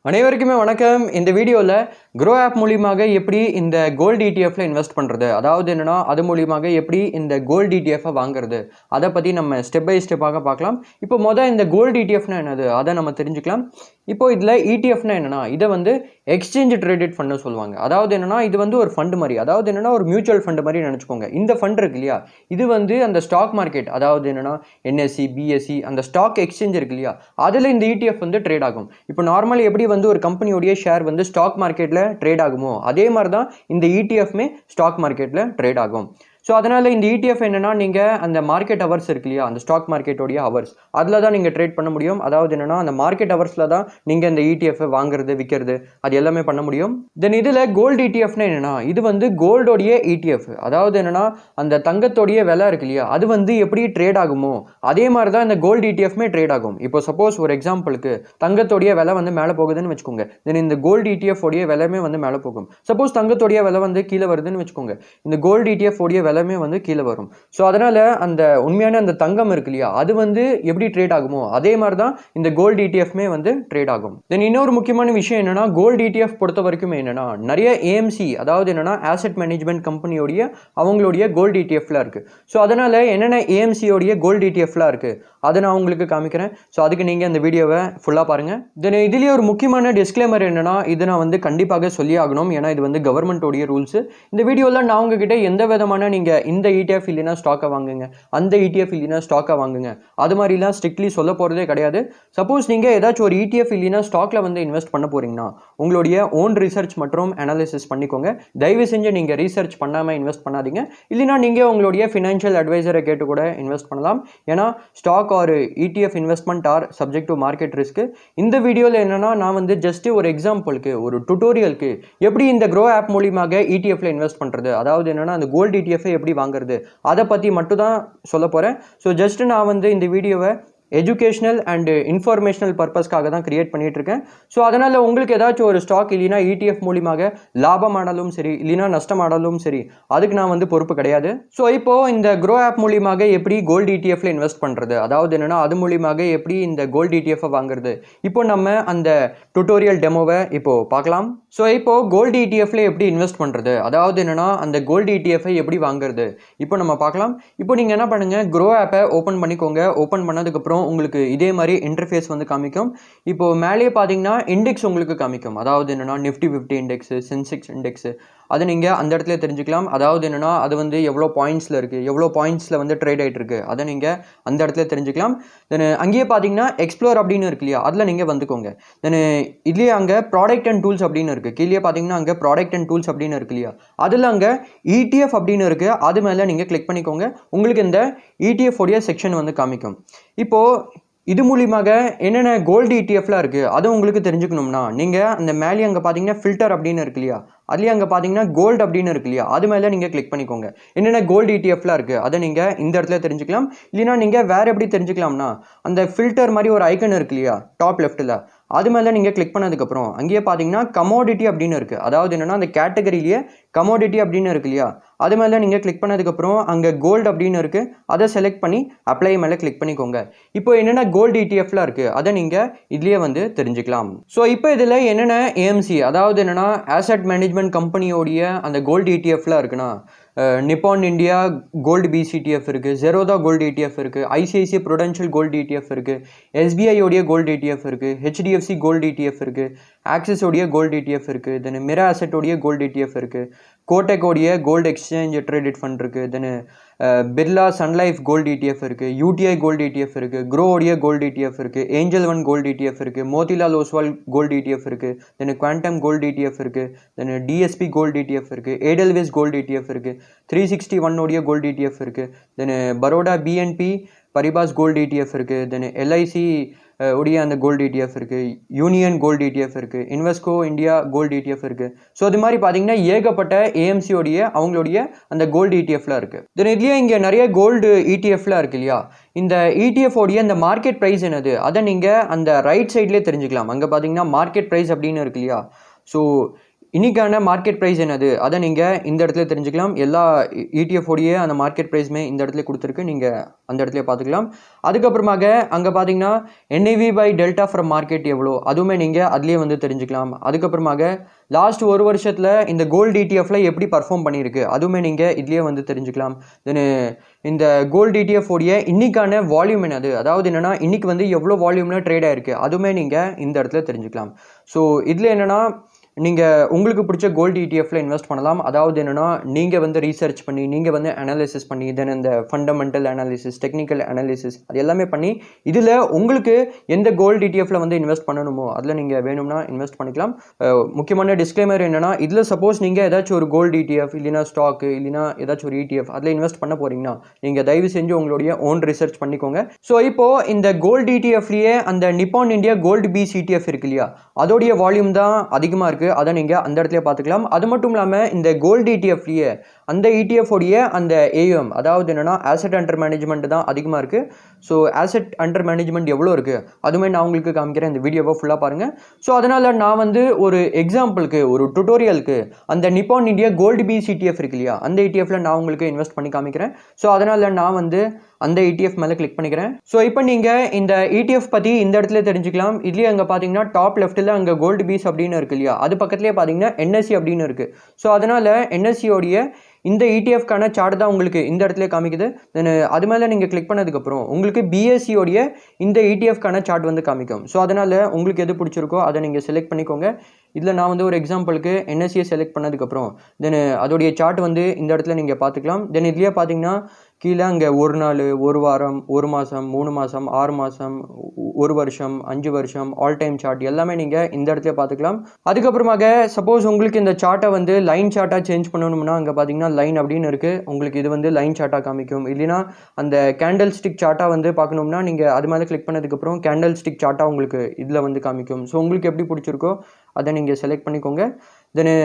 அனைவருக்குமே வணக்கம். இந்த வீடியோவில் க்ரோ ஆப் மூலியமாக எப்படி இந்த கோல்டு இடிஎஃப்ல இன்வெஸ்ட் பண்ணுறது, அதாவது என்னென்னா அது மூலியமாக எப்படி இந்த கோல்டு இடிஎஃப்பை வாங்குறது, அதை பற்றி நம்ம ஸ்டெப் பை ஸ்டெப்பாக பார்க்கலாம். இப்போ இந்த கோல்டு இடிஎஃப்னா என்னது அதை நம்ம தெரிஞ்சுக்கலாம். இப்போ இதில் இடிஎஃப்னா என்னென்னா இதை எக்ஸ்சேஞ்ச் ட்ரேடட் ஃபண்டு சொல்லுவாங்க. அதாவது என்னென்னா இது ஒரு ஃபண்டு மாதிரி, அதாவது என்னென்னா ஒரு மியூச்சுவல் ஃபண்டு மாதிரி நினச்சிக்கோங்க. இந்த ஃபண்ட் இருக்கு இல்லையா, இது அந்த ஸ்டாக் மார்க்கெட், அதாவது என்னென்னா என்எஸ்சி பிஎஸ்சி அந்த ஸ்டாக் எக்ஸ்சேஞ்ச் இருக்கு இல்லையா, அதில் இந்த இடிஎஃப் ட்ரேட் ஆகும். இப்போ நார்மலி எப்படி ஒரு கம்பெனியோடைய ஷேர் ஸ்டாக் மார்க்கெட்டில் ட்ரேட் ஆகுமோ அதே மாதிரி தான் இந்த இடிஎஃப்மே ஸ்டாக் மார்க்கெட்டில் ட்ரேட் ஆகும். ஸோ அதனால் இந்த இடிஎஃப் என்னென்னா நீங்கள் அந்த மார்க்கெட் ஹவர்ஸ் இருக்கு இல்லையா, அந்த ஸ்டாக் மார்க்கெட்டோடைய ஹவர்ஸ் அதில் தான் நீங்கள் ட்ரேட் பண்ண முடியும். அதாவது என்னென்னா அந்த மார்க்கெட் ஹவர்ஸில் தான் நீங்கள் இந்த இடிஎஃப் வாங்குறது விற்கிறது அது எல்லாமே பண்ண முடியும். தென் இதில் கோல்டு இடிஎஃப்னா என்னென்னா இது கோல்டோடைய இடிஎஃப், அதாவது என்னென்னா அந்த தங்கத்தோடைய விலை இருக்கு இல்லையா, அது எப்படி ட்ரேட் ஆகுமோ அதே மாதிரி தான் இந்த கோல்டு இடிஎஃப்மே ட்ரேட் ஆகும். இப்போ சப்போஸ் ஒரு எக்ஸாம்பிளுக்கு தங்கத்தோடைய விலை மேலே போகுதுன்னு வச்சுக்கோங்க, தென் இந்த கோல்டு இடிஎஃப் உடைய விலையுமே மேலே போகும். சப்போஸ் தங்கத்தோடைய விலை கீழே வருதுன்னு வச்சுக்கோங்க, இந்த கோல்டு இடிஎஃப் உடைய விலைமே கீழே வரும். ஸோ அதனால அந்த உண்மையான அந்த தங்கம் இருக்கு இல்லையா, அது எப்படி ட்ரேட் ஆகுமோ அதே மாதிரி தான் இந்த கோல்டு இடிஎஃப்மே ட்ரேட் ஆகும். தென் இன்னொரு முக்கியமான விஷயம் என்னன்னா, கோல்டு இடிஎஃப் பொறுத்த வரைக்கும் என்னன்னா நிறைய ஏஎம்சி, அதாவது என்னன்னா ஆசெட் மேனேஜ்மெண்ட் கம்பெனியோடைய அவங்களுடைய கோல்டு இடிஎஃப்லாம் இருக்கு. ஸோ அதனால என்னென்ன ஏஎம்சியோடைய கோல்டு இடிஎஃப்லாம் இருக்கு அதை நான் உங்களுக்கு காமிக்கிறேன். ஸோ அதுக்கு நீங்கள் இந்த வீடியோவை ஃபுல்லாக பாருங்கள். தென் இதுலேயே ஒரு முக்கியமான டிஸ்க்ளைமர் என்னென்னா, இது நான் கண்டிப்பாக சொல்லி ஆகணும், ஏன்னா இது கவர்மெண்ட்டோடைய ரூல்ஸு. இந்த வீடியோவில் நான் உங்ககிட்ட எந்த விதமான நீங்கள் இந்த இடிஎஃப் இல்லைன்னா ஸ்டாக்கை வாங்குங்க, அந்த இடிஎஃப் இல்லைன்னா ஸ்டாக்கை வாங்குங்க அது மாதிரிலாம் ஸ்ட்ரிக்ட்லி சொல்ல போகிறதே கிடையாது. சப்போஸ் நீங்கள் ஏதாச்சும் ஒரு இடிஎஃப் இல்லைன்னா ஸ்டாக்கில் இன்வெஸ்ட் பண்ண போகிறீங்கன்னா உங்களுடைய ஓன் ரிசர்ச் மற்றும் அனாலிசிஸ் பண்ணிக்கோங்க. தயவு செஞ்சு நீங்கள் ரீசர்ச் பண்ணாமல் இன்வெஸ்ட் பண்ணாதீங்க. இல்லைனா நீங்கள் உங்களுடைய ஃபினான்ஷியல் அட்வைசரை கேட்டு கூட இன்வெஸ்ட் பண்ணலாம். ஏன்னா stock or ETF investment are subject to market risk. இந்த வீடியோவில் என்னன்னா நான் ஜஸ்ட் ஒரு எக்ஸாம்பிளுக்கு ஒரு டுட்டோரியலுக்கு எப்படி இந்த க்ரோ ஆப் மூலியமாக ETFல இன்வெஸ்ட் பண்ணுறது, அதாவது என்னன்னா அந்த கோல்டு ETF எப்படி வாங்குறது அதை பற்றி மட்டும் தான் சொல்ல போகிறேன். ஸோ ஜஸ்ட் நான் இந்த வீடியோவை எஜுகேஷனல் அண்ட் இன்ஃபர்மேஷனல் பர்பஸ்க்காக தான் கிரியேட் பண்ணிட்டு இருக்கேன். ஸோ அதனால் உங்களுக்கு ஏதாச்சும் ஒரு ஸ்டாக் இல்லைனா ETF மூலியமாக லாபமானாலும் சரி இல்லைனா நஷ்டமானாலும் சரி அதுக்கு நான் பொறுப்பு கிடையாது. ஸோ இப்போது இந்த க்ரோ ஆப் மூலியமாக எப்படி கோல்டு ETFல இன்வெஸ்ட் பண்ணுறது, அதாவது என்னென்னா அது மூலியமாக எப்படி இந்த கோல்டு ETFை வாங்குறது, இப்போ நம்ம அந்த டுட்டோரியல் டெமோவை இப்போது பார்க்கலாம். ஸோ இப்போது கோல்டு ETFல எப்படி இன்வெஸ்ட் பண்ணுறது, அதாவது என்னென்னா அந்த கோல்டு ETFை எப்படி வாங்குறது இப்போ நம்ம பார்க்கலாம். இப்போ நீங்கள் என்ன பண்ணுங்கள், க்ரோ ஆப்பை ஓப்பன் பண்ணிக்கோங்க. ஓப்பன் பண்ணதுக்கப்புறம் உங்களுக்கு இதே மாதிரி இன்டர்ஃபேஸ் காமிக்கும். இப்போ மேலேயே பார்த்தீங்கன்னா இண்டெக்ஸ் உங்களுக்கு காமிக்கும், அதாவது என்னன்னா நிஃப்டி 50 இண்டெக்ஸ், சென்செக்ஸ் இண்டெக்ஸ் அது நீங்கள் அந்த இடத்துல தெரிஞ்சுக்கலாம். அதாவது என்னென்னா அது எவ்வளோ பாயிண்ட்ஸில் இருக்குது, எவ்வளோ பாயிண்ட்ஸில் ட்ரேட் ஆகிட்டு இருக்குது அதை நீங்கள் அந்த இடத்துல தெரிஞ்சுக்கலாம். தென் அங்கேயே பார்த்தீங்கன்னா எக்ஸ்ப்ளோர் அப்படின்னு இருக்கு இல்லையா, அதில் நீங்கள் வந்துக்கோங்க. தென் இதுலேயே அங்கே ப்ராடக்ட் அண்ட் டூல்ஸ் அப்படின்னு இருக்குது. கீழே பார்த்தீங்கன்னா அங்கே ப்ராடக்ட் அண்ட் டூல்ஸ் அப்படின்னு இருக்கு இல்லையா, அதில் அங்கே ETF அப்படின்னு இருக்குது. அது மேலே நீங்கள் கிளிக் பண்ணிக்கோங்க. உங்களுக்கு இந்த ETF உடைய செக்ஷன் காமிக்கும். இப்போது இது மூலியமாக என்னென்ன கோல்டு ETFலாம் இருக்குது அது உங்களுக்கு தெரிஞ்சுக்கணும்னா நீங்கள் அந்த மேலே அங்கே பார்த்தீங்கன்னா ஃபில்டர் அப்படின்னு இருக்கு இல்லையா, அதுலேயே அங்கே பார்த்தீங்கன்னா கோல்டு அப்படின்னு இருக்கு இல்லையா, அது மேலே நீங்கள் கிளிக் பண்ணிக்கோங்க. என்னென்ன கோல்டு ETFலாம் இருக்குது அதை நீங்கள் இந்த இடத்துல தெரிஞ்சுக்கலாம். இல்லைனா நீங்கள் வேறு எப்படி தெரிஞ்சுக்கலாம்னா அந்த ஃபில்டர் மாதிரி ஒரு ஐக்கன் இருக்கு இல்லையா டாப் லெஃப்ட்டில், அது மேலே நீங்கள் கிளிக் பண்ணதுக்கப்புறம் அங்கேயே பார்த்தீங்கன்னா கமோடிட்டி அப்படின்னு இருக்குது. அதாவது என்னென்னா அந்த கேட்டகரியிலேயே கமோடிட்டி அப்படின்னு இருக்கு இல்லையா, அது மேலே நீங்கள் கிளிக் பண்ணதுக்கப்புறம் அங்கே கோல்டு அப்படின்னு இருக்குது, அதை செலக்ட் பண்ணி அப்ளை மேலே கிளிக் பண்ணிக்கோங்க. இப்போ என்னென்ன கோல்டு ETFலாம் இருக்குது அதை நீங்கள் இதுலேயே தெரிஞ்சுக்கலாம். ஸோ இப்போ இதில் என்னென்ன AMC, அதாவது என்னென்னா ஆசெட் மேனேஜ்மெண்ட் கம்பெனியோடைய அந்த கோல்டு ETFலாம் இருக்குன்னா நிப்பான் இந்தியா கோல்டு BCTF இருக்குது, ஜெரோதா கோல்டு ETF இருக்குது, ICICI ப்ரூடென்ஷியல் கோல்டு ETF இருக்குது, SBI உடைய கோல்டு ETF இருக்குது, HDFC கோல்டு ETF இருக்குது, ஆக்சிஸ் உடைய கோல்டு ETF இருக்குது, தென் மிரா அசெட் உடைய கோல்டு ETF இருக்குது, கோட்டெக் உடைய கோல்டு எக்ஸ்சேஞ்ச் ட்ரேடட் ஃபண்ட் இருக்குது, தென் பிர்லா சன்லைஃப் கோல்டு ETF இருக்குது, UTI கோல்டு ETF இருக்குது, க்ரோ உடைய கோல்டு ETF இருக்குது, ஏஞ்சல் ஒன் கோல்டு ETF இருக்குது, மோதிலால் ஓஸ்வால் கோல்டு ETF இருக்குது, தென் குவாண்டம் கோல்டு ETF இருக்குது, தென் DSP கோல்டு ETF இருக்குது, ஏடெல்வேஸ் கோல்டு ETF இருக்குது, 361 உடைய கோல்டு ETF இருக்குது, then Baroda BNP Paribas gold ETF இருக்குது, தென் LIC உடைய அந்த கோல்டு ETF இருக்குது, யூனியன் கோல்டு ETF இருக்குது, இன்வெஸ்கோ இந்தியா கோல்டு ETF இருக்குது. ஸோ அது மாதிரி பார்த்தீங்கன்னா ஏகப்பட்ட AMC உடைய அவங்களுடைய அந்த கோல்டு ETFலாம் இருக்குது. தென் இதுலேயே இங்கே நிறைய கோல்டு ETFலாம் இருக்குது இல்லையா, இந்த ETF உடைய அந்த மார்க்கெட் ப்ரைஸ் என்னது அதை நீங்கள் அந்த ரைட் சைட்லேயே தெரிஞ்சுக்கலாம். அங்கே பார்த்தீங்கன்னா மார்க்கெட் ப்ரைஸ் அப்படின்னு இருக்கு இல்லையா. ஸோ இன்னைக்கான மார்க்கெட் ப்ரைஸ் என்னது அதை நீங்கள் இந்த இடத்துல தெரிஞ்சுக்கலாம். எல்லா ETF உடைய அந்த மார்க்கெட் ப்ரைஸுமே இந்த இடத்துல கொடுத்துருக்கு, நீங்கள் அந்த இடத்துல பார்த்துக்கலாம். அதுக்கப்புறமாக அங்கே பார்த்தீங்கன்னா NAV by delta from market எவ்வளோ அதுவுமே நீங்கள் அதுலேயே வந்து தெரிஞ்சுக்கலாம். அதுக்கப்புறமாக லாஸ்ட் ஒரு வருஷத்தில் இந்த கோல்டு ETF எப்படி பர்ஃபார்ம் பண்ணியிருக்கு அதுவுமே நீங்கள் இதுலேயே வந்து தெரிஞ்சுக்கலாம். தென் இந்த கோல்டு ETF உடைய இன்னைக்கான வால்யூம் என்னது, அதாவது என்னென்னா இன்னைக்கு வந்து எவ்வளோ வால்யூமில் ட்ரேட் ஆயிருக்கு அதுவுமே நீங்கள் இந்த இடத்துல தெரிஞ்சுக்கலாம். ஸோ இதில் என்னென்னா நீங்கள் உங்களுக்கு பிடிச்ச கோல்டு ETF இன்வெஸ்ட் பண்ணலாம். அதாவது என்னென்னா நீங்கள் வந்து ரீசர்ச் பண்ணி நீங்கள் வந்து அனாலிசிஸ் பண்ணி தென் இந்த ஃபண்டமெண்டல் அனாலிசிஸ், டெக்னிக்கல் அனாலிசிஸ் அது எல்லாமே பண்ணி இதில் உங்களுக்கு எந்த கோல்டு ETF வந்து இன்வெஸ்ட் பண்ணணுமோ அதில் நீங்கள் வேணும்னா இன்வெஸ்ட் பண்ணிக்கலாம். முக்கியமான டிஸ்க்ளைமர் என்னென்னா இதில் சப்போஸ் நீங்கள் ஏதாச்சும் ஒரு கோல்டு ETF இல்லைனா ஸ்டாக்கு இல்லைனா ஏதாச்சும் ஒரு ETF அதில் இன்வெஸ்ட் பண்ண போகிறீங்கன்னா நீங்கள் தயவு செஞ்சு உங்களுடைய ஓன் ரிசர்ச் பண்ணிக்கோங்க. ஸோ இப்போது இந்த கோல்டு ETFலேயே அந்த Nippon India gold BeES ETF இருக்கு இல்லையா, அதோடைய வால்யூம் தான் அதிகமாக இருக்குது, அதை நீங்கள் அந்த இடத்துல பார்த்துக்கலாம். அது மட்டும் இல்லாமல் இந்த கோல்டு ETFலேயே அந்த ETF உடைய அந்த AUM அதாவது என்னென்னா ஆசெட் அண்டர் மேனேஜ்மெண்ட் தான் அதிகமாக இருக்குது. ஸோ ஆசெட் அண்டர் மேனேஜ்மெண்ட் எவ்வளோ இருக்குது அதுவுமே நான் உங்களுக்கு காமிக்கிறேன், இந்த வீடியோவை ஃபுல்லாக பாருங்கள். ஸோ அதனால் நான் வந்து ஒரு எக்ஸாம்பிளுக்கு ஒரு டுட்டோரியலுக்கு அந்த Nippon India gold BeES ETF இருக்கு இல்லையா, அந்த ETFல நான் உங்களுக்கு இன்வெஸ்ட் பண்ணி காமிக்கிறேன். ஸோ அதனால் நான் வந்து அந்த ETF மேலே கிளிக் பண்ணிக்கிறேன். ஸோ இப்போ நீங்கள் இந்த ETF பற்றி இந்த இடத்துல தெரிஞ்சுக்கலாம். இதுலேயே அங்கே பார்த்தீங்கன்னா டாப் லெஃப்ட்டில் அங்கே கோல்டு பீஸ் அப்படின்னு இருக்கு இல்லையா, அது பக்கத்துலேயே பார்த்தீங்கன்னா NSE அப்படின்னு இருக்குது. ஸோ அதனால் NSEயோடைய இந்த ETFக்கான சார்ட் தான் உங்களுக்கு இந்த இடத்துல காமிக்குது. தென் அது மேலே நீங்கள் கிளிக் பண்ணதுக்கப்புறம் உங்களுக்கு BSEயோடைய இந்த ETFக்கான சார்ட் வந்து காமிக்கும். ஸோ அதனால் உங்களுக்கு எது பிடிச்சிருக்கோ அதை நீங்கள் செலக்ட் பண்ணிக்கோங்க. இதில் நான் வந்து ஒரு எக்ஸாம்பிளுக்கு NSE செலக்ட் பண்ணதுக்கப்புறம் தென் அதோடைய சார்ட் வந்து இந்த இடத்துல நீங்கள் பார்த்துக்கலாம். தென் இதுலேயே பார்த்தீங்கன்னா கீழே அங்கே ஒரு நாள், ஒரு வாரம், ஒரு மாதம், 3 மாதம், 6 மாதம், ஒரு வருஷம், 5 வருஷம், ஆல் டைம் சார்ட் எல்லாமே நீங்கள் இந்த இடத்துல பார்த்துக்கலாம். அதுக்கப்புறமாக சப்போஸ் உங்களுக்கு இந்த சார்ட்டை வந்து லைன் சார்ட்டாக சேஞ்ச் பண்ணணும்னா அங்கே பார்த்தீங்கன்னா லைன் அப்படின்னு இருக்குது, உங்களுக்கு இது வந்து லைன் சார்ட்டாக காமிக்கும். இல்லைனா அந்த கேண்டல் ஸ்டிக் சார்ட்டாக வந்து பார்க்கணும்னா நீங்கள் அது மேலே கிளிக் பண்ணதுக்கப்புறம் கேண்டல் ஸ்டிக் சார்ட்டாக உங்களுக்கு இதில் வந்து காமிக்கும். ஸோ உங்களுக்கு எப்படி பிடிச்சிருக்கோ அதை நீங்கள் செலக்ட் பண்ணிக்கோங்க. தென்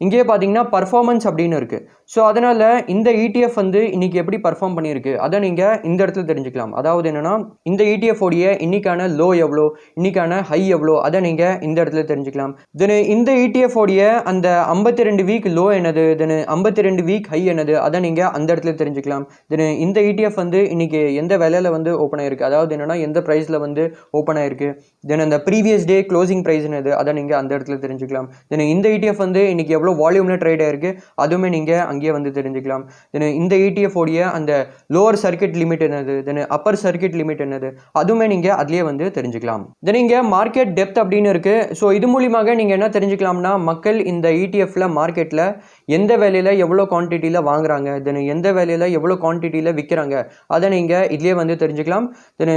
இங்கேயே பார்த்தீங்கன்னா பர்ஃபார்மன்ஸ் அப்படின்னு இருக்குது. ஸோ அதனால் இந்த ETF வந்து இன்றைக்கி எப்படி பர்ஃபார்ம் பண்ணியிருக்கு அதை நீங்கள் இந்த இடத்துல தெரிஞ்சுக்கலாம். அதாவது என்னென்னா இந்த ETF உடைய இன்றைக்கான லோ எவ்வளோ, இன்றைக்கான ஹை எவ்வளோ அதை நீங்கள் இந்த இடத்துல தெரிஞ்சுக்கலாம். தென் இந்த ETF உடைய அந்த 52 வீக் லோ என்னது, தென் 52 வீக் ஹை என்னது அதை நீங்கள் அந்த இடத்துல தெரிஞ்சுக்கலாம். தென் இந்த ETF வந்து இன்றைக்கி எந்த விலையில் வந்து ஓப்பன் ஆகிருக்கு, அதாவது என்னென்னா எந்த ப்ரைஸில் வந்து ஓப்பன் ஆகிருக்கு, தென் அந்த ப்ரீவியஸ் டே க்ளோசிங் ப்ரைஸ் என்னது அதை நீங்கள் அந்த இடத்துல தெரிஞ்சுக்கலாம். தென் இந்த ETF வந்து இன்றைக்கி எவ்வளோ வால்யூமில் ட்ரேட் ஆகிருக்கு அதுவுமே நீங்கள் அங்கேயே வந்து தெரிஞ்சுக்கலாம். தென் இந்த ETF உடைய அந்த லோவர் சர்க்கிட் லிமிட் என்னது, தென் அப்பர் சர்க்கிட் லிமிட் என்னது அதுவுமே நீங்கள் அதுலேயே வந்து தெரிஞ்சுக்கலாம். தென் இங்கே மார்க்கெட் டெப்த் அப்படின்னு இருக்குது. ஸோ இது மூலியமாக நீங்கள் என்ன தெரிஞ்சுக்கலாம்னா மக்கள் இந்த ETFல மார்க்கெட்டில் எந்த வேலையில் எவ்வளோ குவான்டிட்டியில் வாங்குறாங்க, தென் எந்த வேலையில் எவ்வளோ குவான்டிட்டியில் விற்கிறாங்க அதை நீங்கள் இதுலேயே வந்து தெரிஞ்சுக்கலாம். தென்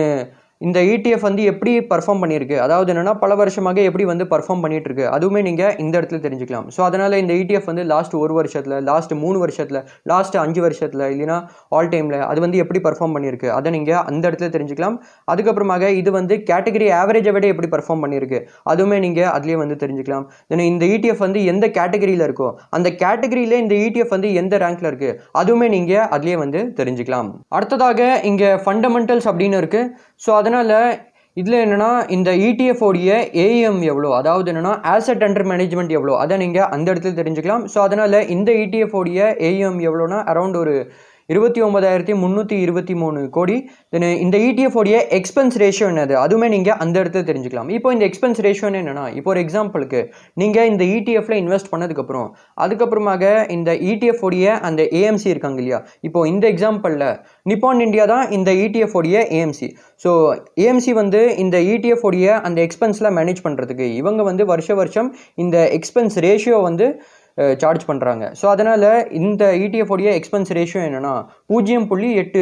இந்த ETF வந்து எப்படி பர்ஃபார்ம் பண்ணியிருக்கு, அதாவது என்னென்னா பல வருஷமாக எப்படி வந்து பர்ஃபார்ம் பண்ணிட்டு இருக்கு அதுவுமே நீங்கள் இந்த இடத்துல தெரிஞ்சுக்கலாம். ஸோ அதனால் இந்த ETF வந்து லாஸ்ட் ஒரு வருஷத்தில், லாஸ்ட் 3 வருஷத்தில், லாஸ்ட் 5 வருஷத்தில் இல்லைனா ஆல் டைமில் அது வந்து எப்படி பர்ஃபார்ம் பண்ணியிருக்கு அதை நீங்கள் அந்த இடத்துல தெரிஞ்சுக்கலாம். அதுக்கப்புறமாக இது வந்து கேட்டகரி ஆவரேஜை விட எப்படி பர்ஃபார்ம் பண்ணியிருக்கு அதுவுமே நீங்கள் அதுலேயே வந்து தெரிஞ்சுக்கலாம். தென் இந்த ETF வந்து எந்த கேட்டகரியில் இருக்கோ அந்த கேட்டகரியில் இந்த ETF வந்து எந்த ரேங்க்கில் இருக்குது அதுவுமே நீங்கள் அதுலேயே வந்து தெரிஞ்சுக்கலாம். அடுத்ததாக இங்கே ஃபண்டமெண்டல்ஸ் அப்படின்னு இருக்குது. ஸோ அதனால் இதில் என்னென்னா இந்த ETF உடைய AUM எவ்வளோ, அதாவது என்னென்னா ஆசெட் அண்டர் மேனேஜ்மெண்ட் எவ்வளோ அதை நீங்கள் அந்த இடத்துல தெரிஞ்சுக்கலாம். ஸோ அதனால் இந்த ETF உடைய AUM எவ்வளோனா அரௌண்ட் ஒரு 29,323 கோடி. தென் இந்த ETF உடைய எக்ஸ்பென்ஸ் ரேஷியோ என்னது அதுவுமே நீங்கள் அந்த இடத்துல தெரிஞ்சுக்கலாம். இப்போ இந்த எக்ஸ்பென்ஸ் ரேஷியோன்னு என்னென்னா இப்போ ஒரு எக்ஸாம்பிளுக்கு நீங்கள் இந்த ETFல இன்வெஸ்ட் பண்ணதுக்கப்புறம் அதுக்கப்புறமாக இந்த ETF உடைய அந்த AMC இருக்காங்க இல்லையா, இப்போ இந்த எக்ஸாம்பிளில் நிப்பான் இந்தியா தான் இந்த ETF உடைய AMC. ஸோ AMC வந்து இந்த ETF உடைய அந்த எக்ஸ்பென்ஸில் மேனேஜ் பண்ணுறதுக்கு இவங்க வந்து வருஷம் இந்த எக்ஸ்பென்ஸ் ரேஷியோ வந்து சார்ஜ் பண்ணுறாங்க. ஸோ அதனால் இந்த ETF உடைய எக்ஸ்பென்ஸ் ரேஷியோ என்னென்னா 0.8.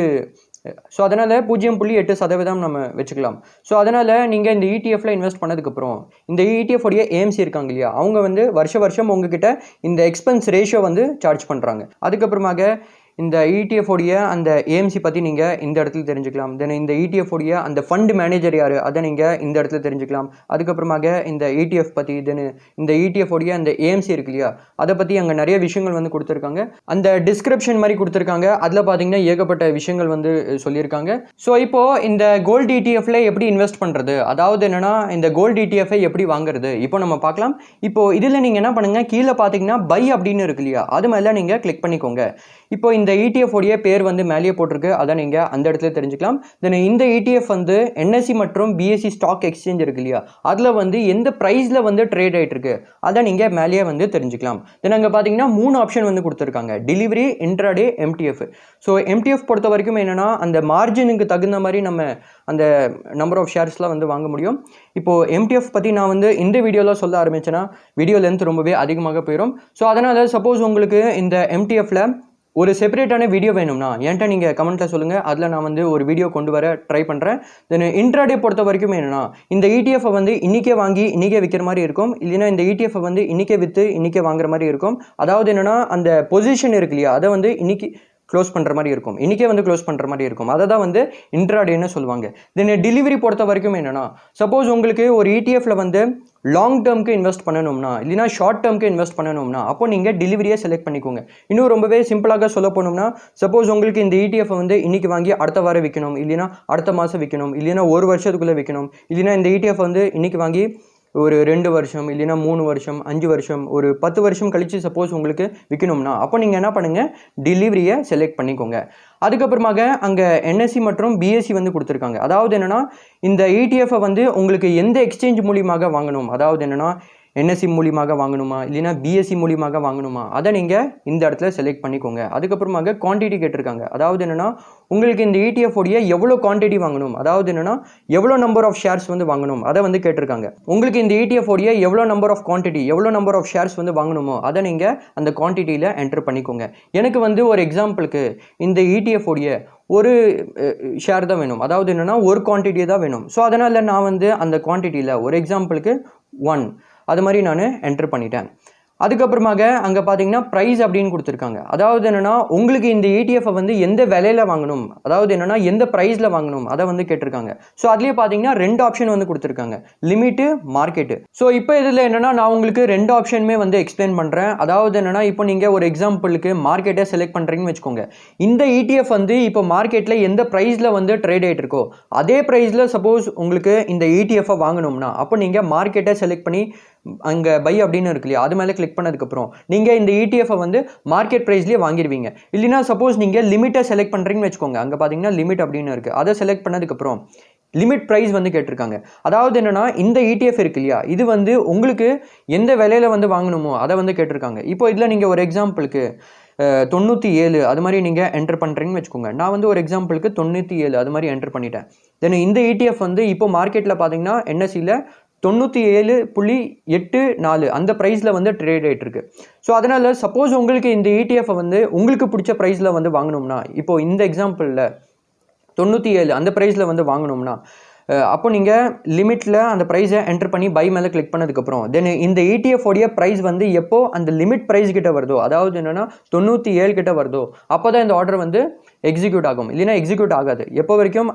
ஸோ அதனால் 0.8% நம்ம வச்சுக்கலாம். ஸோ அதனால் நீங்கள் இந்த ETFல இன்வெஸ்ட் பண்ணதுக்கப்புறம் இந்த ETF உடைய AMC இருக்காங்க இல்லையா, அவங்க வந்து வருஷம் உங்ககிட்ட இந்த எக்ஸ்பென்ஸ் ரேஷியோ வந்து சார்ஜ் பண்ணுறாங்க. அதுக்கப்புறமாக இந்த ETF உடைய அந்த ஏஎம்சி பற்றி நீங்கள் இந்த இடத்துல தெரிஞ்சுக்கலாம். தென் இந்த ETF உடைய அந்த ஃபண்ட் மேனேஜர் யார் அதை நீங்கள் இந்த இடத்துல தெரிஞ்சுக்கலாம். அதுக்கப்புறமாக இந்த ETF பற்றி தென் இந்த ETF உடைய அந்த ஏஎம்சி இருக்கு இல்லையா அதை பற்றி அங்கே நிறைய விஷயங்கள் வந்து கொடுத்துருக்காங்க. அந்த டிஸ்கிரிப்ஷன் மாதிரி கொடுத்துருக்காங்க. அதில் பார்த்தீங்கன்னா ஏகப்பட்ட விஷயங்கள் வந்து சொல்லியிருக்காங்க. ஸோ இப்போது இந்த கோல்டு ETFல எப்படி இன்வெஸ்ட் பண்ணுறது, அதாவது என்னென்னா இந்த கோல்டு ETFஐ எப்படி வாங்குறது இப்போ நம்ம பார்க்கலாம். இப்போது இதில் நீங்கள் என்ன பண்ணுங்கள், கீழே பார்த்தீங்கன்னா பை அப்படின்னு இருக்கு இல்லையா அது மேலே நீங்கள் கிளிக் பண்ணிக்கோங்க. இப்போ இந்த ETF உடைய பேர் வந்து மேலேயே போட்டிருக்கு, அதை நீங்கள் அந்த இடத்துல தெரிஞ்சுக்கலாம். தென் இந்த ETF வந்து NSE மற்றும் BSE ஸ்டாக் எக்ஸ்சேஞ்ச் இருக்கு இல்லையா அதில் வந்து எந்த ப்ரைஸில் வந்து ட்ரேட் ஆகிட்டு இருக்கு அதை நீங்கள் மேலேயே வந்து தெரிஞ்சுக்கலாம். தென் அங்கே பார்த்தீங்கன்னா 3 ஆப்ஷன் வந்து கொடுத்துருக்காங்க, delivery, intraday, MTF. So MTF பொறுத்த வரைக்கும் என்னென்னா அந்த மார்ஜினுக்கு தகுந்த மாதிரி நம்ம அந்த நம்பர் ஆஃப் ஷேர்ஸ்லாம் வந்து வாங்க முடியும். இப்போது MTF பற்றி நான் வந்து இந்த வீடியோவில் சொல்ல ஆரம்பிச்சேன்னா வீடியோ லென்த் ரொம்பவே அதிகமாக போயிடும். ஸோ அதனால் சப்போஸ் உங்களுக்கு இந்த MTFல ஒரு செப்பரேட்டான வீடியோ வேணும்னா என்கிட்ட நீங்கள் கமெண்ட்டில் சொல்லுங்கள், அதில் நான் வந்து ஒரு வீடியோ கொண்டு வர ட்ரை பண்ணுறேன். தென் இன்ட்ராடே பொறுத்த வரைக்கும் என்னென்னா இந்த ETF வந்து இன்றைக்கே வாங்கி இன்றைக்கே விற்கிற மாதிரி இருக்கும், இல்லைன்னா இந்த ETF வந்து இன்றைக்கே விற்று இன்றைக்கே வாங்குற மாதிரி இருக்கும். அதாவது என்னென்னா அந்த பொசிஷன் இருக்கு இல்லையா அதை வந்து இன்றைக்கி க்ளோஸ் பண்ணுற மாதிரி இருக்கும், இன்றைக்கே வந்து க்ளோஸ் பண்ணுற மாதிரி இருக்கும். அதை தான் வந்து இன்ட்ராடேன்னு சொல்லுவாங்க. தென் டெலிவரி பொறுத்த வரைக்கும் என்னென்னா சப்போஸ் உங்களுக்கு ஒரு ETFல வந்து லாங் டேர்முக்கு இன்வெஸ்ட் பண்ணணும்னா இல்லைனா ஷார்ட் டேர்முக்கு இன்வெஸ்ட் பண்ணணும்னா அப்போ நீங்கள் டெலிவரியை செலக்ட் பண்ணிக்கோங்க. இன்னும் ரொம்பவே சிம்பிளாக சொல்ல போனோம்னா சப்போஸ் உங்களுக்கு இந்த ETF வந்து இன்றைக்கி வாங்கி அடுத்த வாரம் விற்கணும், இல்லைனா அடுத்த மாதம் விற்கணும், இல்லைனா ஒரு வருஷத்துக்குள்ளே விற்கணும், இல்லைனா இந்த ETF வந்து இன்றைக்கி வாங்கி ஒரு 2 வருஷம் இல்லைனா 3 வருஷம் 5 வருஷம் ஒரு 10 வருஷம் கழித்து சப்போஸ் உங்களுக்கு விற்கணும்னா அப்போ நீங்கள் என்ன பண்ணுங்கள், டெலிவரியை செலக்ட் பண்ணிக்கோங்க. அதுக்கப்புறமாக அங்கே NSE மற்றும் BSE வந்து கொடுத்துருக்காங்க. அதாவது என்னென்னா இந்த ETFை வந்து உங்களுக்கு எந்த எக்ஸ்சேஞ்ச் மூலியமாக வாங்கணும், அதாவது என்னென்னா NSE மூலியமாக வாங்கணுமா இல்லைனா BSE மூலியமாக வாங்கணுமா அதை நீங்கள் இந்த இடத்துல செலக்ட் பண்ணிக்கோங்க. அதுக்கப்புறமாக குவான்டிட்டி கேட்டிருக்காங்க. அதாவது என்னென்னா உங்களுக்கு இந்த ETF உடைய எவ்வளோ குவான்டிட்டி வாங்கணும், அதாவது என்னென்னா எவ்வளோ நம்பர் ஆஃப் ஷேர்ஸ் வந்து வாங்கணும் அதை வந்து கேட்டிருக்காங்க. உங்களுக்கு இந்த ETF உடைய எவ்வளோ நம்பர் ஆஃப் குவான்டிட்டி எவ்வளோ நம்பர் ஆஃப் ஷேர்ஸ் வந்து வாங்கணுமோ அதை நீங்கள் அந்த குவான்டிட்டியில் என்டர் பண்ணிக்கோங்க. எனக்கு வந்து ஒரு எக்ஸாம்பிளுக்கு இந்த ETF உடைய ஒரு ஷேர் தான் வேணும், அதாவது என்னென்னா ஒரு குவான்டிட்டி தான் வேணும். ஸோ அதனால் நான் வந்து அந்த குவான்டிட்டியில் ஒரு எக்ஸாம்பிளுக்கு 1 அது மாதிரி நான் என்டர் பண்ணிட்டேன். அதுக்கப்புறமாக அங்கே பார்த்தீங்கன்னா ப்ரைஸ் அப்படின்னு கொடுத்துருக்காங்க. அதாவது என்னென்னா உங்களுக்கு இந்த ETFை வந்து எந்த விலையில் வாங்கணும், அதாவது என்னென்னா எந்த ப்ரைஸில் வாங்கணும் அதை வந்து கேட்டிருக்காங்க. ஸோ அதுலேயே பார்த்தீங்கன்னா 2 ஆப்ஷன் வந்து கொடுத்துருக்காங்க, லிமிட்டு, மார்க்கெட்டு. ஸோ இப்போ இதில் என்னென்னா நான் உங்களுக்கு 2 ஆப்ஷனுமே வந்து எக்ஸ்பிளைன் பண்ணுறேன். அதாவது என்னென்னா இப்போ நீங்கள் ஒரு எக்ஸாம்பிளுக்கு மார்க்கெட்டை செலக்ட் பண்ணுறீங்கன்னு வச்சுக்கோங்க. இந்த ETF வந்து இப்போ மார்க்கெட்டில் எந்த ப்ரைஸில் வந்து ட்ரேட் ஆகிட்டு இருக்கோ அதே ப்ரைஸில் சப்போஸ் உங்களுக்கு இந்த ETFை வாங்கணும்னா அப்போ நீங்கள் மார்க்கெட்டை செலக்ட் பண்ணி அங்கே பை அப்படின்னு இருக்கு இல்லையா அது மேலே கிளிக் பண்ணதுக்கப்புறம் நீங்கள் இந்த ETFை வந்து மார்க்கெட் ப்ரைஸ்லேயே வாங்கிடுவீங்க. இல்லைனா சப்போஸ் நீங்கள் லிமிட்டை செலக்ட் பண்ணுறீங்கன்னு வச்சுக்கோங்க. அங்கே பார்த்தீங்கன்னா லிமிட் அப்படின்னு இருக்குது, அதை செலக்ட் பண்ணதுக்கப்புறம் லிமிட் ப்ரைஸ் வந்து கேட்டிருக்காங்க. அதாவது என்னென்னா இந்த ETF இருக்கு இல்லையா இது வந்து உங்களுக்கு எந்த விலையில் வந்து வாங்கணுமோ அதை வந்து கேட்டிருக்காங்க. இப்போ இதில் நீங்கள் ஒரு எக்ஸாம்பிளுக்கு 97 அது மாதிரி நீங்கள் என்டர் பண்ணுறீங்கன்னு வச்சுக்கோங்க. நான் வந்து ஒரு எக்ஸாம்பிளுக்கு 97 அது மாதிரி என்டர் பண்ணிட்டேன். தென் இந்த ETF வந்து இப்போ மார்க்கெட்டில் பார்த்தீங்கன்னா NSEல 97.84 அந்த ப்ரைஸில் வந்து ட்ரேட் ஆகிட்டு இருக்கு. ஸோ அதனால் சப்போஸ் உங்களுக்கு இந்த ETFை வந்து உங்களுக்கு பிடிச்ச ப்ரைஸில் வந்து வாங்கணும்னா இப்போது இந்த எக்ஸாம்பிளில் 97 அந்த ப்ரைஸில் வந்து வாங்கணும்னா அப்போ நீங்கள் லிமிட்டில் அந்த ப்ரைஸை என்டர் பண்ணி பை மேலே கிளிக் பண்ணதுக்கப்புறம் தென் இந்த ETF உடைய ப்ரைஸ் வந்து எப்போ அந்த லிமிட் ப்ரைஸ் கிட்ட வருதோ, அதாவது என்னென்னா 97 கிட்ட வருதோ அப்போ தான் இந்த ஆர்டர் வந்து எக்ஸிக்யூட் ஆகும், இல்லைனா எக்ஸிக்யூட் ஆகாது. எப்போ வரைக்கும்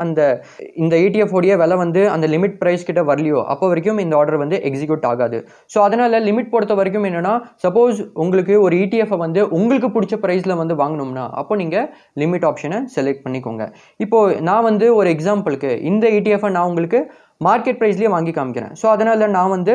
இந்த ETF உடைய விலை வந்து அந்த லிமிட் ப்ரைஸ் கிட்ட வரலையோ அப்போ வரைக்கும் இந்த ஆர்டர் வந்து எக்ஸிக்யூட் ஆகாது. ஸோ அதனால் லிமிட் பொறுத்த வரைக்கும் என்னென்னா சப்போஸ் உங்களுக்கு ஒரு ETFை வந்து உங்களுக்கு பிடிச்ச ப்ரைஸில் வந்து வாங்கணும்னா அப்போ நீங்கள் லிமிட் ஆப்ஷனை செலக்ட் பண்ணிக்கோங்க. இப்போது நான் வந்து ஒரு எக்ஸாம்பிளுக்கு இந்த ETFை நான் உங்களுக்கு மார்க்கெட் ப்ரைஸ்லேயே வாங்கி காமிக்கிறேன். ஸோ அதனால் நான் வந்து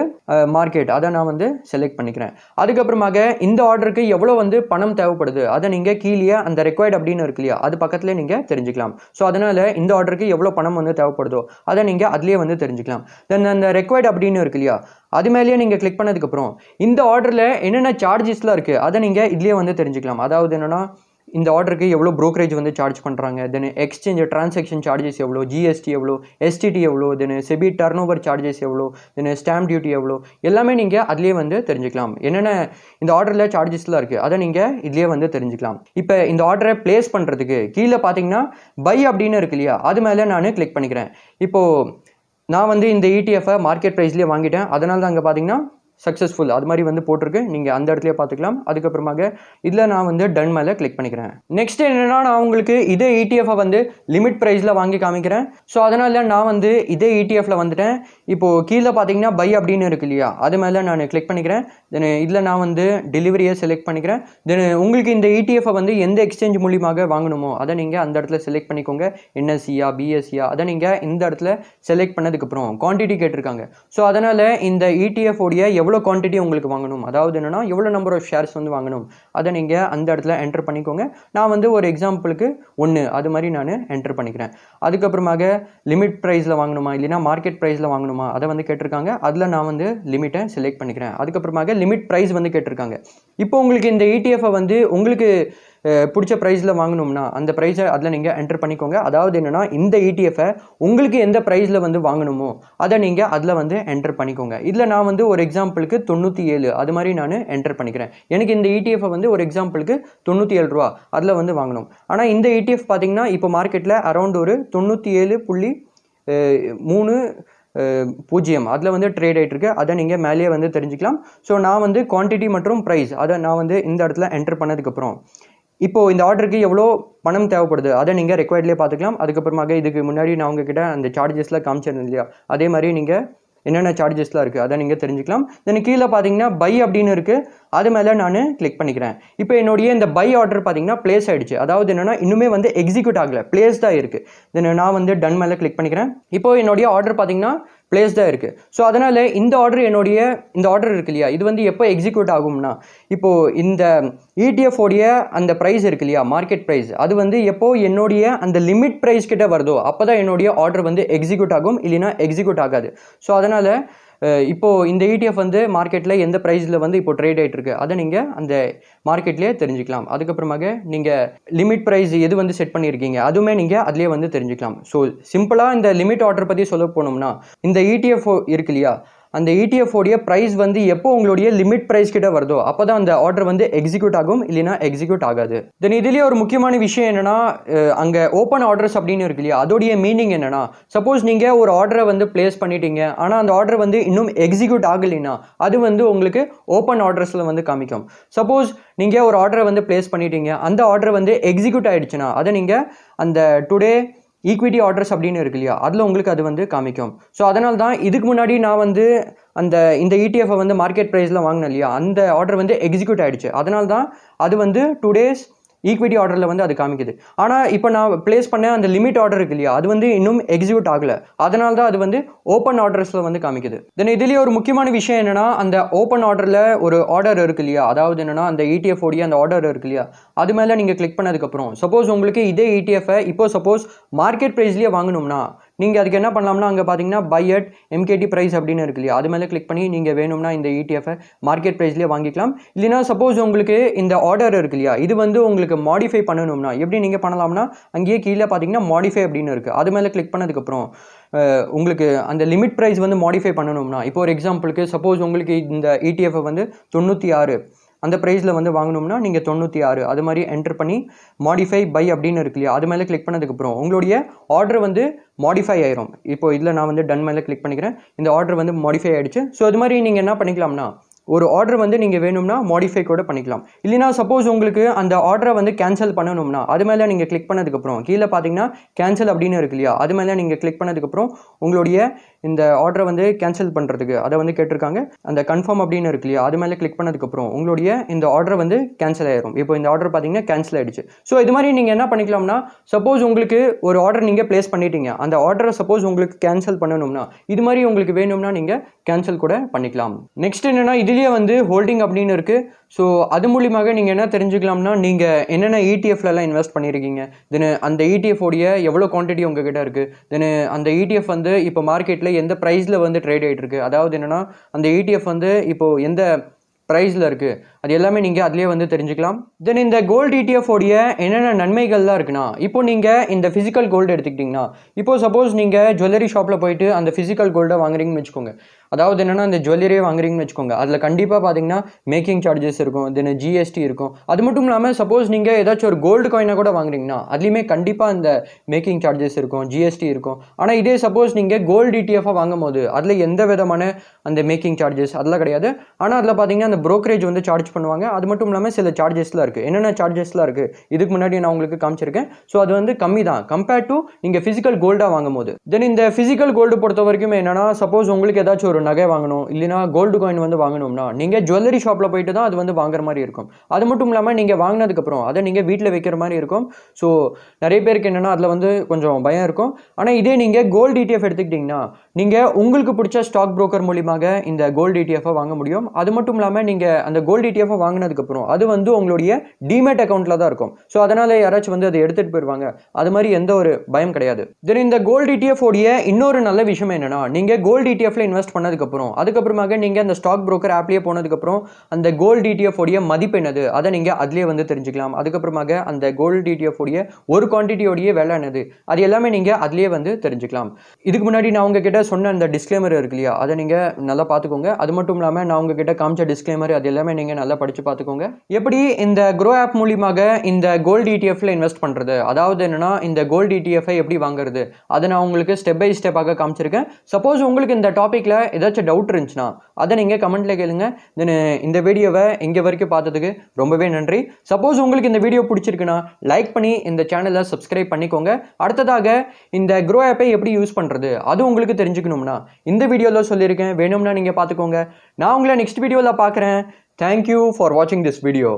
மார்க்கெட் அதை நான் வந்து செலக்ட் பண்ணிக்கிறேன். அதுக்கப்புறமாக இந்த ஆர்டருக்கு எவ்வளோ வந்து பணம் தேவைப்படுது அதை நீங்கள் கீழே அந்த ரெக்வயர்ட் அப்படின்னு இருக்கு இல்லையா அது பக்கத்துலேயே நீங்கள் தெரிஞ்சுக்கலாம். ஸோ அதனால் இந்த ஆர்டருக்கு எவ்வளோ பணம் வந்து தேவைப்படுதோ அதை நீங்கள் அதுலேயே வந்து தெரிஞ்சுக்கலாம். தென் அந்த ரெக்வயர்ட் அப்படின்னு இருக்கு இல்லையா அது மேலேயே நீங்கள் கிளிக் பண்ணதுக்கப்புறம் இந்த ஆர்டரில் என்னென்ன சார்ஜஸ்லாம் இருக்குது அதை நீங்கள் இதுலேயே வந்து தெரிஞ்சுக்கலாம். அதாவது என்னென்னா இந்த ஆர்டருக்கு எவ்வளோ ப்ரோக்கரேஜ் வந்து சார்ஜ் பண்ணுறாங்க, தென் எக்ஸ்சேஞ்ச் டிரான்சாக்ஷன் சார்ஜஸ் எவ்வளோ, GST எவ்வளோ, STT எவ்வளோ, தென் செபி டர்ன் ஓவர் சார்ஜஸ் எவ்வளோ, தென் ஸ்டாம்ப் டியூட்டி எவ்வளோ எல்லாமே நீங்கள் அதுலேயே வந்து தெரிஞ்சுக்கலாம். என்னென்ன இந்த ஆர்டரில் சார்ஜஸ்லாம் இருக்குது அதை நீங்கள் இதுலேயே வந்து தெரிஞ்சுக்கலாம். இப்போ இந்த ஆர்டரை ப்ளேஸ் பண்ணுறதுக்கு கீழே பார்த்தீங்கன்னா பை அப்படின்னு இருக்கு இல்லையா அது மேலே நான் கிளிக் பண்ணிக்கிறேன். இப்போது நான் வந்து இந்த ETFை மார்க்கெட் ப்ரைஸ்லேயே வாங்கிட்டேன். அதனால தான் அங்கே பார்த்தீங்கன்னா சக்ஸஸ்ஃபுல் அது மாதிரி வந்து போட்டிருக்கு, நீங்கள் அந்த இடத்துலயே பார்த்துக்கலாம். அதுக்கப்புறமாக இதில் நான் வந்து டன் மேலே கிளிக் பண்ணிக்கிறேன். நெக்ஸ்ட் என்னென்னா, நான் உங்களுக்கு இதே ETF வந்து லிமிட் ப்ரைஸில் வாங்கி காமிக்கிறேன். ஸோ அதனால நான் வந்து இதே ETF வந்துட்டேன். இப்போது கீழே பார்த்தீங்கன்னா பை அப்படின்னு இருக்கு இல்லையா, அது மேலே நான் கிளிக் பண்ணிக்கிறேன். தென் இதில் நான் வந்து டெலிவரியை செலக்ட் பண்ணிக்கிறேன். தென் உங்களுக்கு இந்த ETF வந்து எந்த எக்ஸ்சேஞ்ச் மூலியமாக வாங்கணுமோ அதை நீங்கள் அந்த இடத்துல செலக்ட் பண்ணிக்கோங்க. NSEயா BSEயா அதை நீங்கள் இந்த இடத்துல செலக்ட் பண்ணதுக்கப்புறம் குவான்டிட்டி கேட்டிருக்காங்க. ஸோ அதனால் இந்த ETF உடைய எவ்வளோ குவான்டிட்டி உங்களுக்கு வாங்கணும், அதாவது என்னென்னா எவ்வளோ நம்பர் ஆஃப் ஷேர்ஸ் வந்து வாங்கணும், அதை நீங்கள் அந்த இடத்துல என்டர் பண்ணிக்கோங்க. நான் வந்து ஒரு எக்ஸாம்பிளுக்கு 1 அது மாதிரி நான் என்டர் பண்ணிக்கிறேன். அதுக்கப்புறமாக லிமிட் ப்ரைஸில் வாங்கணுமா இல்லைனா மார்க்கெட் ப்ரைஸில் வாங்கணுமா அதை வந்து கேட்டிருக்காங்க. அதில் நான் வந்து லிமிட்டை செலக்ட் பண்ணிக்கிறேன். அதுக்கப்புறமாக லிமிட் ப்ரைஸ் வந்து கேட்டிருக்காங்க. இப்போ உங்களுக்கு இந்த ETF வந்து உங்களுக்கு பிடிச்ச ப்ரைஸில் வாங்கணும்னா அந்த ப்ரைஸை அதில் நீங்கள் என்டர் பண்ணிக்கோங்க. அதாவது என்னென்னா இந்த ETF உங்களுக்கு எந்த ப்ரைஸில் வந்து வாங்கணுமோ அதை நீங்கள் அதில் வந்து என்டர் பண்ணிக்கோங்க. இதில் நான் வந்து ஒரு எக்ஸாம்பிளுக்கு 97 அது மாதிரி நான் என்டர் பண்ணிக்கிறேன். எனக்கு இந்த ETF வந்து ஒரு எக்ஸாம்பிளுக்கு 97 ரூபா அதில் வந்து வாங்கணும். ஆனால் இந்த ETF பார்த்தீங்கன்னா இப்போ மார்க்கெட்டில் அரௌண்ட் ஒரு 97.30 அதில் வந்து ட்ரேட் ஆகிட்டுருக்கு. அதை நீங்கள் மேலேயே வந்து தெரிஞ்சுக்கலாம். ஸோ நான் வந்து குவான்டிட்டி மற்றும் ப்ரைஸ் அதை நான் வந்து இந்த இடத்துல என்டர் பண்ணதுக்கப்புறம் இப்போது இந்த ஆர்டருக்கு எவ்வளோ பணம் தேவைப்படுது அதை நீங்கள் ரெக்வயர்ட்லேயே பார்த்துக்கலாம். அதுக்கப்புறமாக இதுக்கு முன்னாடி நான் உங்ககிட்ட அந்த சார்ஜஸ்லாம் காமிச்சிருந்தேன் இல்லையா, அதே மாதிரி நீங்கள் என்னென்ன சார்ஜஸ்லாம் இருக்குது அதை நீங்கள் தெரிஞ்சுக்கலாம். தென் கீழே பார்த்தீங்கன்னா பை அப்படின்னு இருக்குது, அது மேலே நான் கிளிக் பண்ணிக்கிறேன். இப்போ என்னுடைய இந்த பை ஆர்டர் பார்த்தீங்கன்னா பிளேஸ் ஆகிடுச்சு. அதாவது என்னென்னா இன்னுமே வந்து எக்ஸிக்யூட் ஆகலை, பிளேஸ் தான் இருக்குது. தென் நான் வந்து டன் மேலே கிளிக் பண்ணிக்கிறேன். இப்போது என்னுடைய ஆர்டர் பார்த்தீங்கன்னா பிளேஸ் தான் இருக்குது. ஸோ அதனால் இந்த ஆர்டர் இந்த ஆர்டர் இருக்கு இல்லையா, இது வந்து எப்போ எக்ஸிக்யூட் ஆகும்னா இப்போது இந்த ETF உடைய அந்த ப்ரைஸ் இருக்கு இல்லையா, மார்க்கெட் ப்ரைஸ், அது வந்து எப்போ என்னுடைய அந்த லிமிட் ப்ரைஸ் கிட்ட வருதோ அப்போ தான் என்னுடைய ஆர்டர் வந்து எக்ஸிக்யூட் ஆகும், இல்லைனா எக்ஸிக்யூட் ஆகாது. ஸோ அதனால் இப்போது இந்த ETF வந்து மார்க்கெட்டில் எந்த ப்ரைஸில் வந்து இப்போ ட்ரேட் ஆகிட்டு இருக்கு அதை நீங்கள் அந்த மார்க்கெட்லேயே தெரிஞ்சுக்கலாம். அதுக்கப்புறமாக நீங்கள் லிமிட் ப்ரைஸ் எது வந்து செட் பண்ணியிருக்கீங்க அதுவுமே நீங்கள் அதிலே வந்து தெரிஞ்சுக்கலாம். ஸோ சிம்பிளாக இந்த லிமிட் ஆர்டர் பற்றி சொல்ல போனோம்னா இந்த ETF இருக்கு இல்லையா, அந்த ETF உடைய ப்ரைஸ் வந்து எப்போ உங்களுடைய லிமிட் ப்ரைஸ் கிட்ட வருதோ அப்போ தான் அந்த ஆர்டர் வந்து எக்ஸிக்யூட் ஆகும், இல்லைனா எக்ஸிக்யூட் ஆகாது. தென் இதுலேயே ஒரு முக்கியமான விஷயம் என்னென்னா, அங்கே ஓப்பன் ஆர்டர்ஸ் அப்படின்னு இருக்கு இல்லையா, அதோடைய மீனிங் என்னென்னா, சப்போஸ் நீங்கள் ஒரு ஆர்டரை வந்து பிளேஸ் பண்ணிட்டீங்க ஆனால் அந்த ஆர்டர் வந்து இன்னும் எக்ஸிக்யூட் ஆகலைன்னா அது வந்து உங்களுக்கு ஓப்பன் ஆர்டர்ஸில் வந்து காமிக்கும். சப்போஸ் நீங்கள் ஒரு ஆர்டரை வந்து பிளேஸ் பண்ணிட்டீங்க, அந்த ஆர்டர் வந்து எக்ஸிக்யூட் ஆகிடுச்சுன்னா அதை நீங்கள் அந்த டுடே ஈக்விட்டி ஆர்டர்ஸ் அப்படின்னு இருக்கு இல்லையா, அதில் உங்களுக்கு அது வந்து காமிக்கும். ஸோ அதனால தான் இதுக்கு முன்னாடி நான் வந்து இந்த ETF வந்து மார்க்கெட் ப்ரைஸில் வாங்கினேன் இல்லையா, அந்த ஆர்டர் வந்து எக்ஸிக்யூட் ஆகிடுச்சு. அதனால தான் அது வந்து 2 days ஈக்விட்டி ஆர்டரில் வந்து அது காமிக்குது. ஆனால் இப்போ நான் பிளேஸ் பண்ண அந்த லிமிட் ஆர்டர் இருக்கு இல்லையா, அது வந்து இன்னும் எக்ஸிக்யூட் ஆகலை. அதனால தான் அது வந்து ஓப்பன் ஆர்டர்ஸில் வந்து காமிக்குது. தென் இதுலேயே ஒரு முக்கியமான விஷயம் என்னென்னா, அந்த ஓப்பன் ஆர்டரில் ஒரு ஆர்டர் இருக்கு இல்லையா, அதாவது என்னென்னா அந்த ETF உடைய அந்த ஆர்டர் இருக்கு இல்லையா, அது மேலே நீங்கள் கிளிக் பண்ணதுக்கப்புறம் சப்போஸ் உங்களுக்கு இதே ETF இப்போ சப்போஸ் மார்க்கெட் ப்ரைஸ்லேயே வாங்கணும்னா நீங்கள் அதுக்கு என்ன பண்ணலாம்னா, அங்கே பார்த்தீங்கன்னா பை அட் MKT ப்ரைஸ் அப்படின்னு இருக்கு இல்லையா, அது மேலே கிளிக் பண்ணி நீங்கள் வேணும்னா இந்த ETF மார்க்கெட் ப்ரைஸ்லேயே வாங்கிக்கலாம். இல்லைனா சப்போஸ் உங்களுக்கு இந்த ஆர்டர் இருக்கு இல்லையா, இது வந்து உங்களுக்கு மாடிஃபை பண்ணணும்னா எப்படி நீங்கள் பண்ணலாம்னா, அங்கேயே கீழே பார்த்தீங்கன்னா மாடிஃபை அப்படின்னு இருக்குது, அது மேலே கிளிக் பண்ணதுக்கப்புறம் உங்களுக்கு அந்த லிமிட் ப்ரைஸ் வந்து மாடிஃபை பண்ணணும்னா, இப்போ ஒரு எக்ஸாம்பிளுக்கு சப்போஸ் உங்களுக்கு இந்த ETF வந்து 96 அந்த ப்ரைஸில் வந்து வாங்கணும்னா நீங்கள் 96 அது மாதிரி என்டர் பண்ணி மாடிஃபை பை அப்படின்னு இருக்கு இல்லையா, அது மேலே கிளிக் பண்ணதுக்கப்புறம் உங்களுடைய ஆர்டர் வந்து மாடிஃபை ஆயிரும். இப்போ இதில் நான் வந்து டன் மேலே கிளிக் பண்ணிக்கிறேன். இந்த ஆர்டர் வந்து மாடிஃபை ஆகிடுச்சு. ஸோ அது மாதிரி நீங்கள் என்ன பண்ணிக்கலாம்னா, ஒரு ஆர்டர் வந்து நீங்கள் வேணும்னா மாடிஃபை கூட பண்ணிக்கலாம். இல்லைனா சப்போஸ் உங்களுக்கு அந்த ஆர்டரை வந்து கேன்சல் பண்ணணும்னா அது மேலே நீங்கள் கிளிக் பண்ணதுக்கப்புறம் கீழே பார்த்தீங்கன்னா கேன்சல் அப்படின்னு இருக்கு இல்லையா, அது மேலே நீங்கள் கிளிக் பண்ணதுக்கப்புறம் உங்களுடைய இந்த ஆர்டரை வந்து கேன்சல் பண்ணுறதுக்கு அதை வந்து கேட்டிருக்காங்க. அந்த கன்ஃபார்ம் அப்படின்னு இருக்கு இல்லையா, அது மேலே கிளிக் பண்ணதுக்கப்புறம் உங்களுடைய இந்த ஆர்டர் வந்து கேன்சல் ஆயிரும். இப்போ இந்த ஆர்டர் பார்த்தீங்கன்னா கேன்சல் ஆகிடுச்சு. ஸோ இது மாதிரி நீங்கள் என்ன பண்ணிக்கலாம்னா, சப்போஸ் உங்களுக்கு ஒரு ஆர்டர் நீங்கள் பிளேஸ் பண்ணிட்டீங்க, அந்த ஆர்டரை சப்போஸ் உங்களுக்கு கேன்சல் பண்ணணும்னா இது மாதிரி உங்களுக்கு வேணும்னா நீங்கள் கேன்சல் கூட பண்ணிக்கலாம். நெக்ஸ்ட் என்னென்னா, இதுலேயே வந்து ஹோல்டிங் அப்படின்னு இருக்குது. ஸோ அது மூலியமாக நீங்கள் என்ன தெரிஞ்சுக்கலாம்னா, நீங்கள் என்னென்ன ETFலலாம் இன்வெஸ்ட் பண்ணியிருக்கீங்க, தென் அந்த ETF உடைய எவ்வளோ குவான்டிட்டி உங்ககிட்ட இருக்குது, தென் அந்த ETF வந்து இப்போ மார்க்கெட்டில் எந்த ப்ரைஸில் வந்து ட்ரேட் ஆகிட்டு இருக்கு, அதாவது என்னென்னா அந்த ETF வந்து இப்போது எந்த ப்ரைஸில் இருக்குது, அது எல்லாமே நீங்கள் அதிலே வந்து தெரிஞ்சுக்கலாம். தென் இந்த கோல்டு ETF உடைய என்னென்ன நன்மைகள்லாம் இருக்குன்னா, இப்போ நீங்கள் இந்த ஃபிசிக்கல் கோல்டு எடுத்துக்கிட்டிங்கன்னா, இப்போ சப்போஸ் நீங்கள் ஜுவல்லரி ஷாப்பில் போயிட்டு அந்த ஃபிசிக்கல் கோல்டை வாங்குறீங்கன்னு வச்சுக்கோங்க. அதாவது என்னென்னா அந்த ஜுவல்லரியே வாங்குறீங்கன்னு வச்சுக்கோங்க. அதில் கண்டிப்பாக பார்த்தீங்கன்னா மேக்கிங் சார்ஜஸ் இருக்கும், தென் GST இருக்கும். அது மட்டும் இல்லாமல் சப்போஸ் நீங்கள் ஏதாச்சும் ஒரு கோல்டு காயினை கூட வாங்குறீங்கன்னா அதுலேயுமே கண்டிப்பாக அந்த மேக்கிங் சார்ஜஸ் இருக்கும், GST இருக்கும். ஆனால் இதே சப்போஸ் நீங்கள் கோல்டு ETF வாங்கும் போது அதில் எந்த விதமான அந்த மேக்கிங் சார்ஜஸ் அதெல்லாம் கிடையாது. ஆனால் அதில் பார்த்தீங்கன்னா அந்த ப்ரோக்கரேஜ் வந்து சார்ஜ் பண்ணுவாங்க. அது மட்டும் இல்லாமல் சில சார்ஜஸ்லாம் இருக்குது. என்னென்ன சார்ஜஸ்லாம் இருக்குது இதுக்கு முன்னாடி நான் உங்களுக்கு காமிச்சிருக்கேன். ஸோ அது வந்து கம்மி தான் கம்பேர்ட் டு நீங்கள் ஃபிசிக்கல் கோல்டாக வாங்கும் போது. தென் இந்த ஃபிசிக்கல் கோல்டு பொறுத்த வரைக்கும் என்னன்னா, சப்போஸ் உங்களுக்கு ஏதாச்சும் ஒரு நகை வாங்கணும் இல்லைனா கோல்டு காயின் வந்து வாங்கணும்னா நீங்கள் ஜுவல்லரி ஷாப்பில் போயிட்டு தான் அது வந்து வாங்குற மாதிரி இருக்கும். அது மட்டும் இல்லாமல் நீங்கள் வாங்கினதுக்கப்புறம் அதை நீங்கள் வீட்டில் வைக்கிற மாதிரி இருக்கும். ஸோ நிறைய பேருக்கு என்னென்னா அதில் வந்து கொஞ்சம் பயம் இருக்கும். ஆனால் இதே நீங்கள் கோல்டு ETF எடுத்துக்கிட்டிங்கன்னா நீங்கள் உங்களுக்கு பிடிச்ச ஸ்டாக் புரோக்கர் மூலியமாக இந்த கோல்டு ETF வாங்க முடியும். அது மட்டும் இல்லாமல் நீங்கள் அந்த கோல்டு ETF வாங்கினதுக்கப்புறம் அது வந்து உங்களுடைய டிமேட் அக்கௌண்ட்டில் தான் இருக்கும். ஸோ அதனால் யாராச்சும் வந்து அதை எடுத்துகிட்டு போயிடுவாங்க. அது மாதிரி எந்த ஒரு பயம் கிடையாது. தென் இந்த கோல்டு ETF உடைய இன்னொரு நல்ல விஷயம் என்னென்னா, நீங்கள் கோல்டு ETFல இன்வெஸ்ட் பண்ணதுக்கப்புறம் அதுக்கப்புறமாக நீங்கள் அந்த ஸ்டாக் புரோக்கர் ஆப்லேயே போனதுக்கப்புறம் அந்த கோல்டு ETF உடைய மதிப்பு என்னது அதை நீங்கள் அதிலே வந்து தெரிஞ்சுக்கலாம். அதுக்கப்புறமாக அந்த கோல்டு ETF உடைய ஒரு குவான்டிட்டியோடைய விலை என்னது அது எல்லாமே நீங்கள் அதிலே வந்து தெரிஞ்சுக்கலாம். இதுக்கு முன்னாடி நான் உங்ககிட்ட சொன்ன அந்த டிஸ்க்ளைமர் இருக்கு இல்லையா, அதை நீங்கள் நல்லா பார்த்துக்கோங்க. அது மட்டும் இல்லாமல் நான் உங்ககிட்ட காமிச்ச டிஸ்க்ளைமர் அது எல்லாமே நீங்கள் நல்லா படித்து பார்த்துக்கோங்க. எப்படி இந்த க்ரோ ஆப் மூலியமாக இந்த கோல்டு ETFல இன்வெஸ்ட் பண்ணுறது, அதாவது என்னென்னா இந்த கோல்டு ETF எப்படி வாங்குறது அதை நான் உங்களுக்கு ஸ்டெப் பை ஸ்டெப்பாக காமிச்சிருக்கேன். சப்போஸ் உங்களுக்கு இந்த டாப்பிக்கில் ஏதாச்சும் டவுட் இருந்துச்சுன்னா அதை நீங்கள் கமெண்ட்டில் கேளுங்க. தென் இந்த வீடியோவை இங்கே வரைக்கும் பார்த்ததுக்கு ரொம்பவே நன்றி. சப்போஸ் உங்களுக்கு இந்த வீடியோ பிடிச்சிருக்குன்னா லைக் பண்ணி இந்த சேனலை சப்ஸ்கிரைப் பண்ணிக்கோங்க. அடுத்ததாக இந்த க்ரோ ஆப்பை எப்படி யூஸ் பண்ணுறது அது உங்களுக்கு தெரிஞ்சுக்கணும்னா இந்த வீடியோவில் சொல்லியிருக்கேன், வேணும்னா நீங்கள் பார்த்துக்கோங்க. நான் உங்களை நெக்ஸ்ட் வீடியோவில் பார்க்குறேன். தேங்க்யூ ஃபார் வாட்சிங் திஸ் வீடியோ.